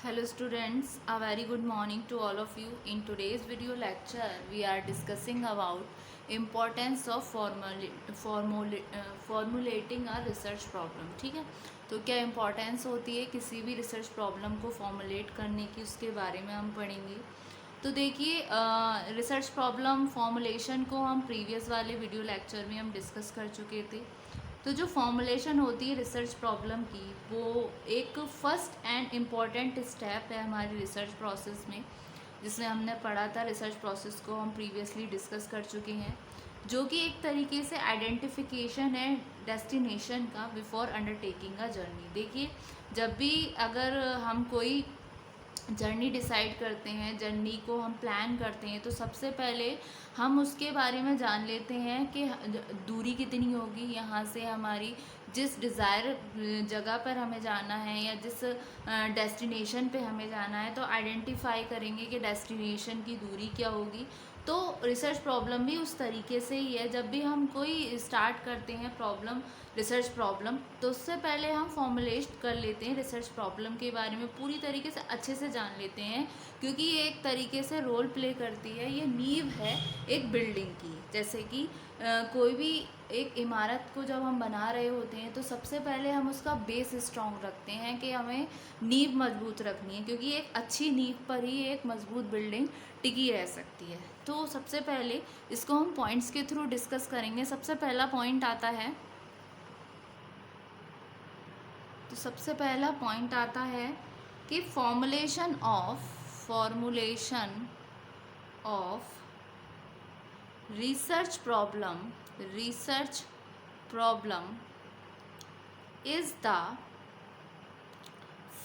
Hello students, a very good morning to all of you. In today's video lecture, we are discussing about importance of formulating a research problem. ठीक है, तो क्या importance होती है किसी भी research problem को formulate करने की, उसके बारे में हम पढ़ेंगे। तो देखिए रिसर्च प्रॉब्लम फॉर्मुलेशन को हम प्रीवियस वाले वीडियो लेक्चर में हम डिस्कस कर चुके थे। तो जो फॉर्मुलेशन होती है रिसर्च प्रॉब्लम की, वो एक फर्स्ट एंड इम्पॉर्टेंट स्टेप है हमारी रिसर्च प्रोसेस में, जिसमें हमने पढ़ा था। रिसर्च प्रोसेस को हम प्रीवियसली डिस्कस कर चुके हैं, जो कि एक तरीके से आइडेंटिफिकेशन है डेस्टिनेशन का बिफोर अंडरटेकिंग अ जर्नी। देखिए, जब भी अगर हम कोई जर्नी डिसाइड करते हैं, जर्नी को हम प्लान करते हैं, तो सबसे पहले हम उसके बारे में जान लेते हैं कि दूरी कितनी होगी यहाँ से, हमारी जिस डिज़ायर जगह पर हमें जाना है या जिस डेस्टिनेशन पे हमें जाना है, तो आइडेंटिफाई करेंगे कि डेस्टिनेशन की दूरी क्या होगी। तो रिसर्च प्रॉब्लम भी उस तरीके से ही है। जब भी हम कोई स्टार्ट करते हैं प्रॉब्लम, रिसर्च प्रॉब्लम, तो उससे पहले हम फॉर्मुलेट कर लेते हैं रिसर्च प्रॉब्लम के बारे में, पूरी तरीके से अच्छे से जान लेते हैं, क्योंकि ये एक तरीके से रोल प्ले करती है। ये नींव है एक बिल्डिंग की। जैसे कि कोई भी एक इमारत को जब हम बना रहे होते हैं, तो सबसे पहले हम उसका बेस स्ट्रॉन्ग रखते हैं कि हमें नींव मजबूत रखनी है, क्योंकि एक अच्छी नींव पर ही एक मजबूत बिल्डिंग टिकी रह सकती है। तो सबसे पहले इसको हम पॉइंट्स के थ्रू डिस्कस करेंगे। सबसे पहला पॉइंट आता है, तो सबसे पहला पॉइंट आता है कि formulation of research problem is the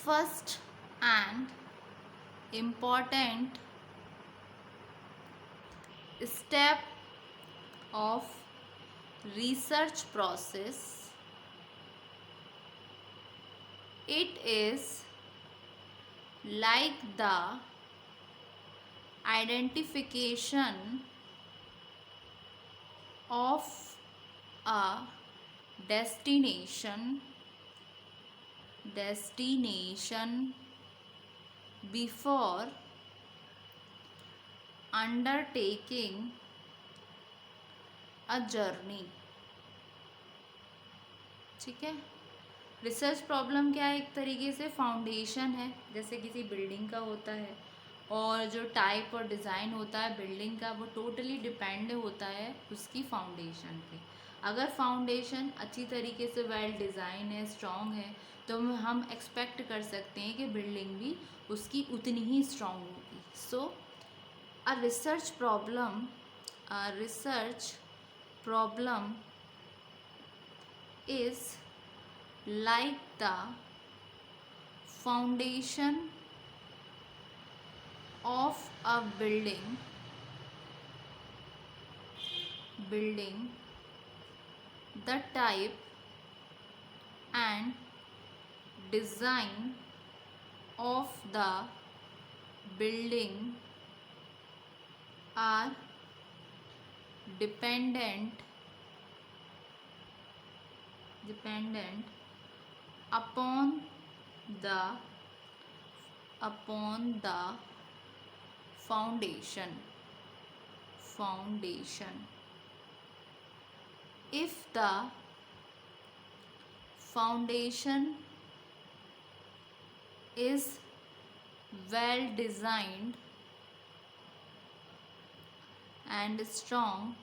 first and important step of research process. It is like the identification of a destination before undertaking a journey. ठीक है, रिसर्च प्रॉब्लम क्या है, एक तरीके से फाउंडेशन है, जैसे किसी बिल्डिंग का होता है, और जो टाइप और डिज़ाइन होता है बिल्डिंग का, वो टोटली डिपेंड होता है उसकी फाउंडेशन पे। अगर फाउंडेशन अच्छी तरीके से वेल डिज़ाइन है, स्ट्रॉन्ग है, तो हम एक्सपेक्ट कर सकते हैं कि बिल्डिंग भी उसकी उतनी ही स्ट्रॉन्ग होगी। सो A research problem is like the foundation of a building. The type and design of the building are dependent upon the foundation. If the foundation is well designed and strong,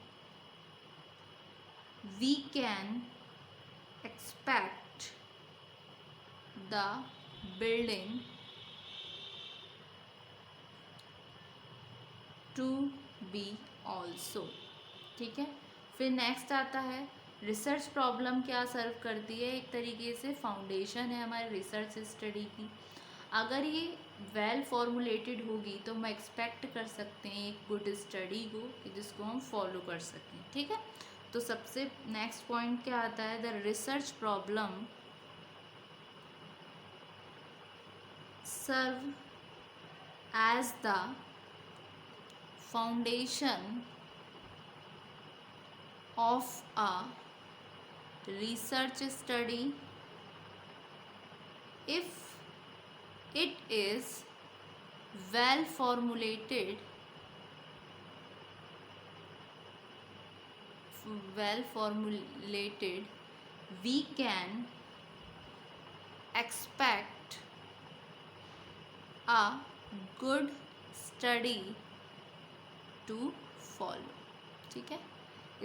we can expect the building to be also। ठीक है, फिर next आता है research problem क्या सर्व करती है, एक तरीके से फाउंडेशन है हमारे रिसर्च स्टडी की। अगर ये वेल फॉर्मुलेटेड होगी तो हम एक्सपेक्ट कर सकते हैं एक गुड स्टडी को, कि जिसको हम फॉलो कर सकें। ठीक है, तो सबसे नेक्स्ट पॉइंट क्या आता है, the research problem serve as the foundation of a research study. it is well formulated, we can expect a good study to follow। ठीक है,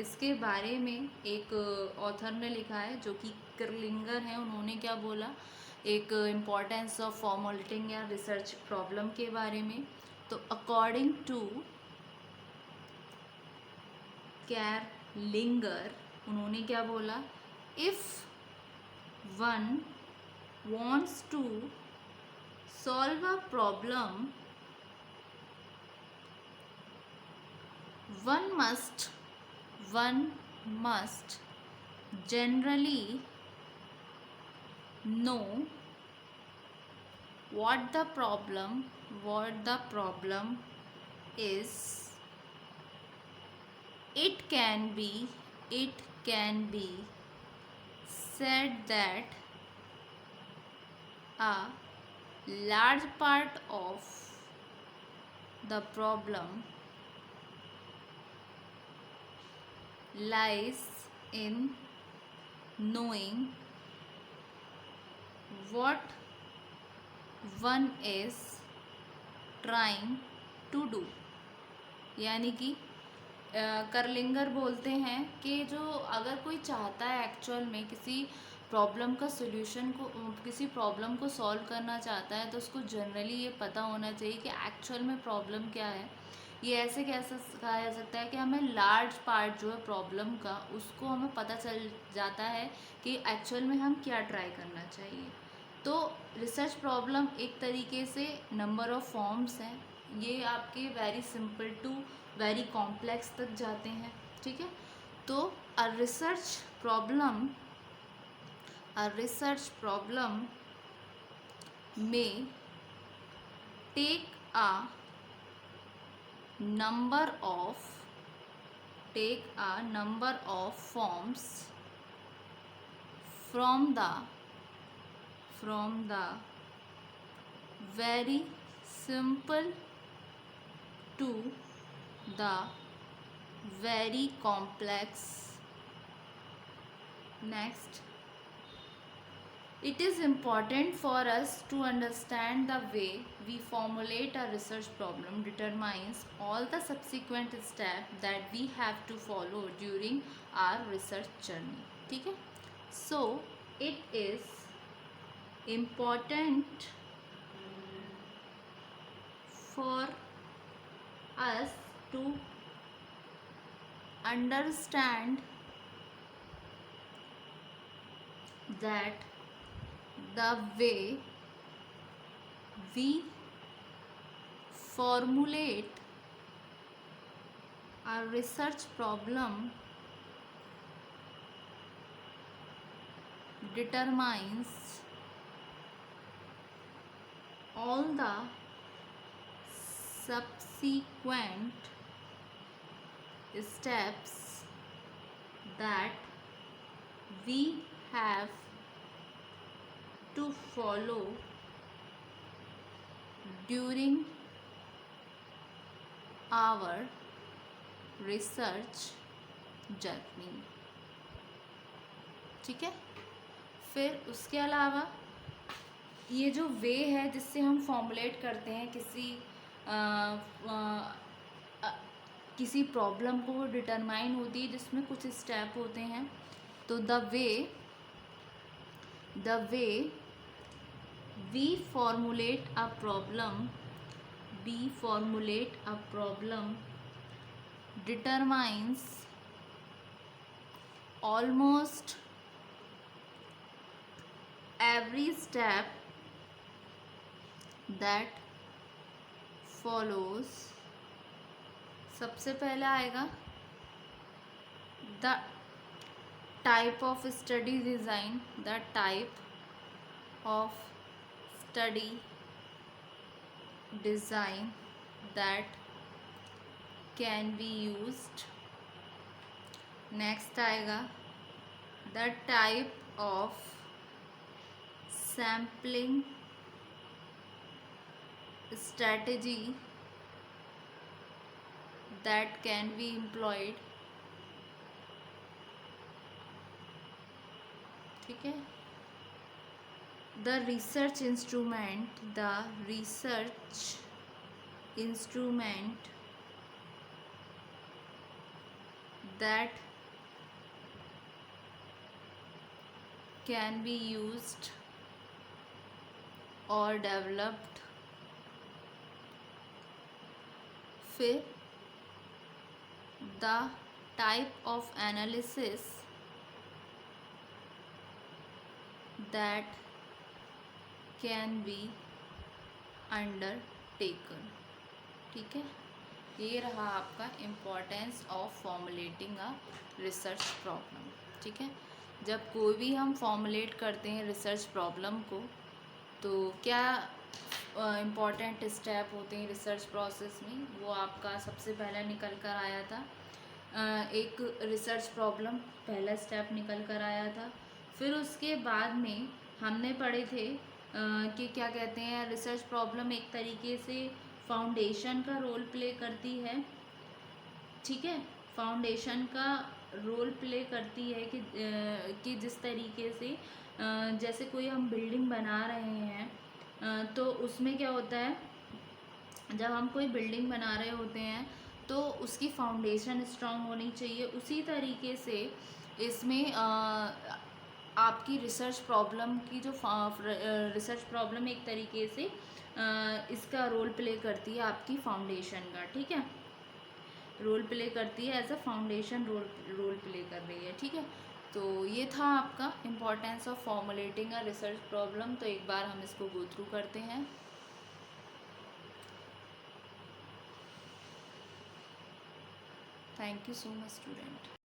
इसके बारे में एक ऑथर ने लिखा है जो कि कर्लिंगर है। उन्होंने क्या बोला, एक इम्पॉर्टेंस ऑफ फॉर्मुलेटिंग या रिसर्च प्रॉब्लम के बारे में। तो अकॉर्डिंग टू कैरलिंगर, उन्होंने क्या बोला, if one wants to solve a problem, one must generally know what the problem is। it can be said that a large part of the problem lies in knowing what one is trying to do। यानी कि कर्लिंगर बोलते हैं कि जो अगर कोई चाहता है एक्चुअल में किसी प्रॉब्लम का सोल्यूशन को, किसी प्रॉब्लम को सॉल्व करना चाहता है, तो उसको जनरली ये पता होना चाहिए कि एक्चुअल में प्रॉब्लम क्या है। ये ऐसे कैसे कहा जा सकता है कि हमें लार्ज पार्ट जो है प्रॉब्लम का, उसको हमें पता चल जाता है कि एक्चुअल में हम क्या ट्राई करना चाहिए। तो रिसर्च प्रॉब्लम एक तरीके से नंबर ऑफ फॉर्म्स हैं, ये आपके very simple to very complex तक जाते हैं। ठीक है, तो अ रिसर्च प्रॉब्लम में take a number of forms from the very simple to the very complex। Next, it is important for us to understand the way we formulate a research problem determines all the subsequent steps that we have to follow during our research journey। ठीक है, so it is important for us to understand that the way we formulate a research problem determines all the subsequent steps that we have to follow during our research journey। ठीक है, फिर उसके अलावा ये जो वे है जिससे हम फॉर्मुलेट करते हैं किसी प्रॉब्लम को, डिटरमाइन होती है जिसमें कुछ स्टेप होते हैं। तो the way we formulate a problem determines almost every step that follows। सबसे पहला आएगा the type of study design, the type of study design that can be used। next आएगा the type of sampling strategy that can be employed, ठीक है, the research instrument that can be used or developed, फिर the type of analysis that can be undertaken, ठीक है। ये रहा आपका importance of formulating a research problem, ठीक है। जब कोई भी हम फॉर्मुलेट करते हैं रिसर्च प्रॉब्लम को, तो क्या इम्पॉर्टेंट स्टेप होते हैं रिसर्च प्रोसेस में, वो आपका सबसे पहला निकल कर आया था। एक रिसर्च प्रॉब्लम पहला स्टेप निकल कर आया था। फिर उसके बाद में हमने पढ़े थे कि क्या कहते हैं, रिसर्च प्रॉब्लम एक तरीके से फाउंडेशन का रोल प्ले करती है, ठीक है। फाउंडेशन का रोल प्ले करती है कि जिस तरीके से जैसे कोई हम बिल्डिंग बना रहे हैं, तो उसमें क्या होता है, जब हम कोई बिल्डिंग बना रहे होते हैं तो उसकी फाउंडेशन स्ट्रांग होनी चाहिए। उसी तरीके से इसमें आपकी रिसर्च प्रॉब्लम की जो रिसर्च प्रॉब्लम एक तरीके से इसका रोल प्ले करती है आपकी फाउंडेशन का, ठीक है, रोल प्ले करती है, as a foundation role play कर रही है, ठीक है। तो ये था आपका importance of formulating a research problem. तो एक बार हम इसको गो थ्रू करते हैं। Thank you so much student.